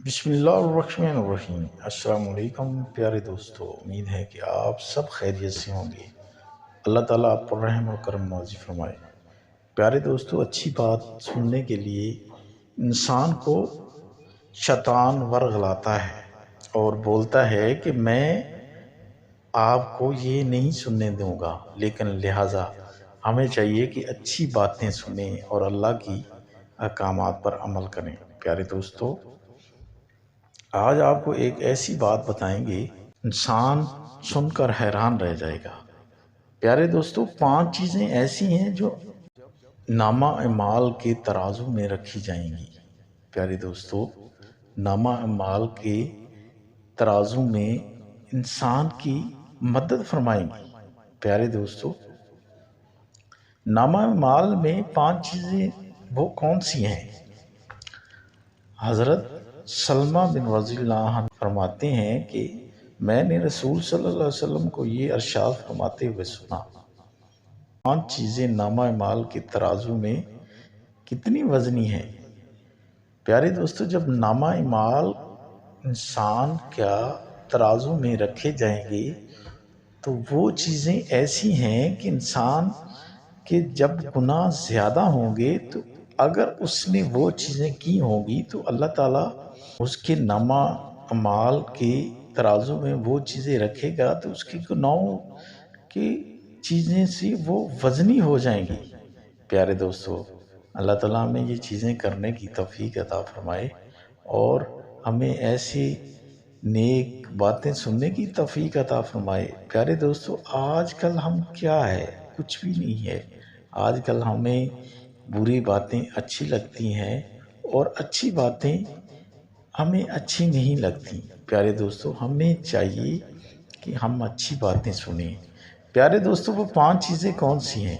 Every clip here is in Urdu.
بسم اللہ الرحمن الرحیم۔ السلام علیکم پیارے دوستو، امید ہے کہ آپ سب خیریت سے ہوں گے۔ اللہ تعالیٰ آپ پر رحم و کرم نازل فرمائے۔ پیارے دوستو، اچھی بات سننے کے لیے انسان کو شیطان ورغلاتا ہے اور بولتا ہے کہ میں آپ کو یہ نہیں سننے دوں گا، لیکن لہٰذا ہمیں چاہیے کہ اچھی باتیں سنیں اور اللہ کی احکامات پر عمل کریں۔ پیارے دوستو، آج آپ کو ایک ایسی بات بتائیں گے، انسان سن کر حیران رہ جائے گا۔ پیارے دوستو، 5 چیزیں ایسی ہیں جو نامہ اعمال کے ترازو میں رکھی جائیں گی۔ پیارے دوستو، نامہ اعمال کے ترازو میں انسان کی مدد فرمائیں گی۔ پیارے دوستو، نامہ اعمال میں 5 چیزیں وہ کون سی ہیں؟ حضرت سلمہ بن رضی اللہ عنہ فرماتے ہیں کہ میں نے رسول صلی اللہ علیہ وسلم کو یہ ارشاد فرماتے ہوئے سنا، 5 چیزیں نامہ اعمال کے ترازو میں کتنی وزنی ہیں۔ پیارے دوستو، جب نامہ اعمال انسان کا ترازو میں رکھے جائیں گے تو وہ چیزیں ایسی ہیں کہ انسان کے جب گناہ زیادہ ہوں گے تو اگر اس نے وہ چیزیں کی ہوں گی تو اللہ تعالیٰ اس کے نامہ اعمال کے ترازو میں وہ چیزیں رکھے گا تو اس کے گناہوں کی چیزیں سے وہ وزنی ہو جائیں گی۔ پیارے دوستو، اللہ تعالیٰ ہمیں یہ چیزیں کرنے کی توفیق عطا فرمائے اور ہمیں ایسی نیک باتیں سننے کی توفیق عطا فرمائے۔ پیارے دوستو، آج کل ہم کیا ہے؟ کچھ بھی نہیں ہے۔ آج کل ہمیں بری باتیں اچھی لگتی ہیں اور اچھی باتیں ہمیں اچھی نہیں لگتی۔ پیارے دوستو، ہمیں چاہیے کہ ہم اچھی باتیں سنیں۔ پیارے دوستو، وہ 5 چیزیں کون سی ہیں؟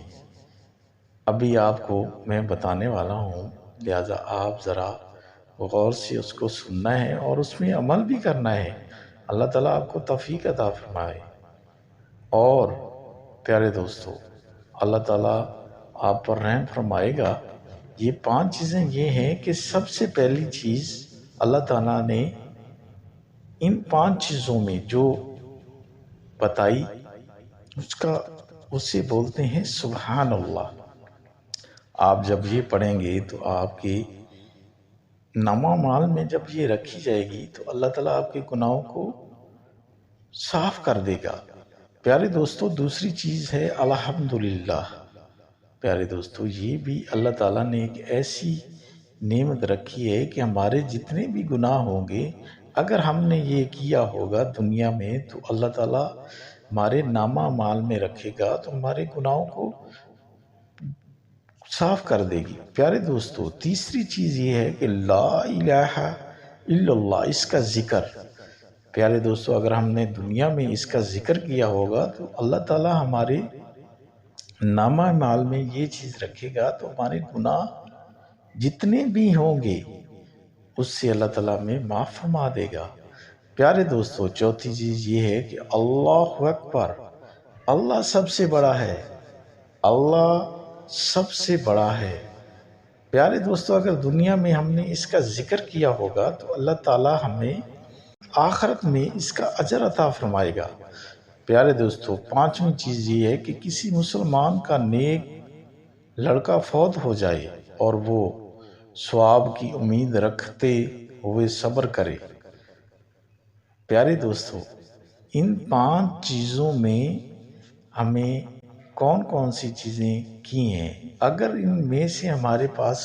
ابھی آپ کو میں بتانے والا ہوں، لہٰذا آپ ذرا غور سے اس کو سننا ہے اور اس میں عمل بھی کرنا ہے۔ اللہ تعالیٰ آپ کو توفیق عطا فرمائے۔ اور پیارے دوستو، اللہ تعالیٰ آپ پر رحم فرمائے گا۔ یہ 5 چیزیں یہ ہیں کہ سب سے پہلی چیز اللہ تعالیٰ نے ان 5 چیزوں میں جو بتائی اسے بولتے ہیں سبحان اللہ۔ آپ جب یہ پڑھیں گے تو آپ کے نامہ اعمال میں جب یہ رکھی جائے گی تو اللہ تعالیٰ آپ کے گناہوں کو صاف کر دے گا۔ پیارے دوستو، دوسری چیز ہے الحمدللہ۔ پیارے دوستو، یہ بھی اللہ تعالیٰ نے ایک ایسی نعمت رکھی ہے کہ ہمارے جتنے بھی گناہ ہوں گے، اگر ہم نے یہ کیا ہوگا دنیا میں تو اللہ تعالیٰ ہمارے نامہ اعمال میں رکھے گا تو ہمارے گناہوں کو صاف کر دے گی۔ پیارے دوستو، تیسری چیز یہ ہے کہ لا الہ الا اللہ، اس کا ذکر۔ پیارے دوستو، اگر ہم نے دنیا میں اس کا ذکر کیا ہوگا تو اللہ تعالیٰ ہمارے نامہ اعمال میں یہ چیز رکھے گا تو ہمارے گناہ جتنے بھی ہوں گے اس سے اللہ تعالیٰ ہمیں معاف فرما دے گا۔ پیارے دوستو، چوتھی چیز یہ ہے کہ اللہ اکبر، اللہ سب سے بڑا ہے، اللہ سب سے بڑا ہے۔ پیارے دوستو، اگر دنیا میں ہم نے اس کا ذکر کیا ہوگا تو اللہ تعالیٰ ہمیں آخرت میں اس کا اجر عطا فرمائے گا۔ پیارے دوستو، 5ویں چیز یہ ہے کہ کسی مسلمان کا نیک لڑکا فوت ہو جائے اور وہ ثواب کی امید رکھتے ہوئے صبر کرے۔ پیارے دوستو، ان 5 چیزوں میں ہمیں کون کون سی چیزیں کی ہیں؟ اگر ان میں سے ہمارے پاس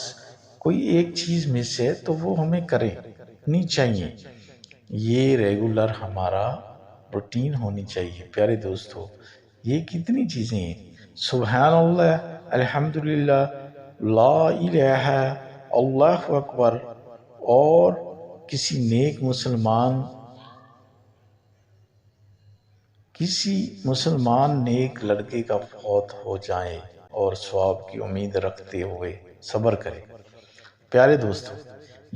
کوئی ایک چیز مس ہے تو وہ ہمیں کرنی چاہیے۔ یہ ریگولر ہمارا روٹین ہونی چاہیے۔ پیارے دوستو، یہ کتنی چیزیں ہیں؟ سبحان اللہ، الحمدللہ، لا الہ، اللہ اکبر، اور کسی مسلمان نیک لڑکے کا فوت ہو جائے اور ثواب کی امید رکھتے ہوئے صبر کرے۔ پیارے دوستو،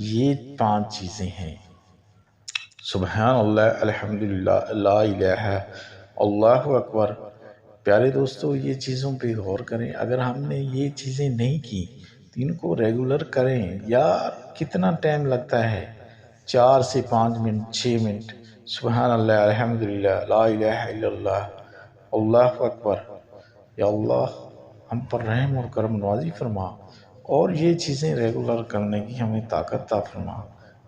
یہ 5 چیزیں ہیں، سبحان اللہ، الحمدللہ، لا الہ، اللہ اکبر۔ پیارے دوستو، یہ چیزوں پہ غور کریں۔ اگر ہم نے یہ چیزیں نہیں کی تو ان کو ریگولر کریں۔ یار کتنا ٹائم لگتا ہے، 4 سے 5 منٹ 6 منٹ سبحان اللہ الحمدللہ لا الہ الا اللہ اللہ اکبر، یا اللہ ہم پر رحم اور کرم نوازی فرما، اور یہ چیزیں ریگولر کرنے کی ہمیں طاقت عطا فرما۔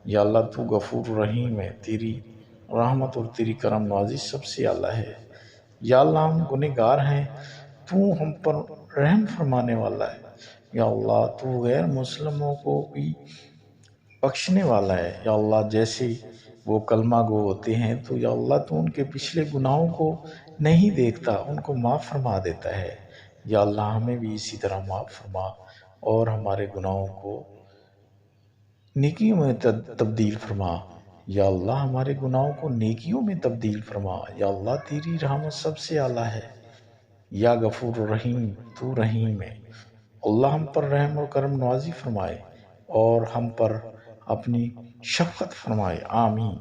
یا اللہ تو غفور رحیم ہے، تیری رحمت اور تیری کرم نوازی سب سے اعلیٰ ہے۔ یا اللہ ہم گنہگار ہیں، تو ہم پر رحم فرمانے والا ہے۔ یا اللہ تو غیر مسلموں کو بھی بخشنے والا ہے۔ یا اللہ جیسے وہ کلمہ گو ہوتے ہیں تو یا اللہ تو ان کے پچھلے گناہوں کو نہیں دیکھتا، ان کو معاف فرما دیتا ہے۔ یا اللہ ہمیں بھی اسی طرح معاف فرما اور ہمارے گناہوں کو نیکیوں میں تبدیل فرما۔ یا اللہ ہمارے گناہوں کو نیکیوں میں تبدیل فرما۔ یا اللہ تیری رحمت سب سے اعلیٰ ہے۔ یا غفور رحیم تو رحیم ہے، اللہ ہم پر رحم اور کرم نوازی فرمائے اور ہم پر اپنی شفقت فرمائے، آمین۔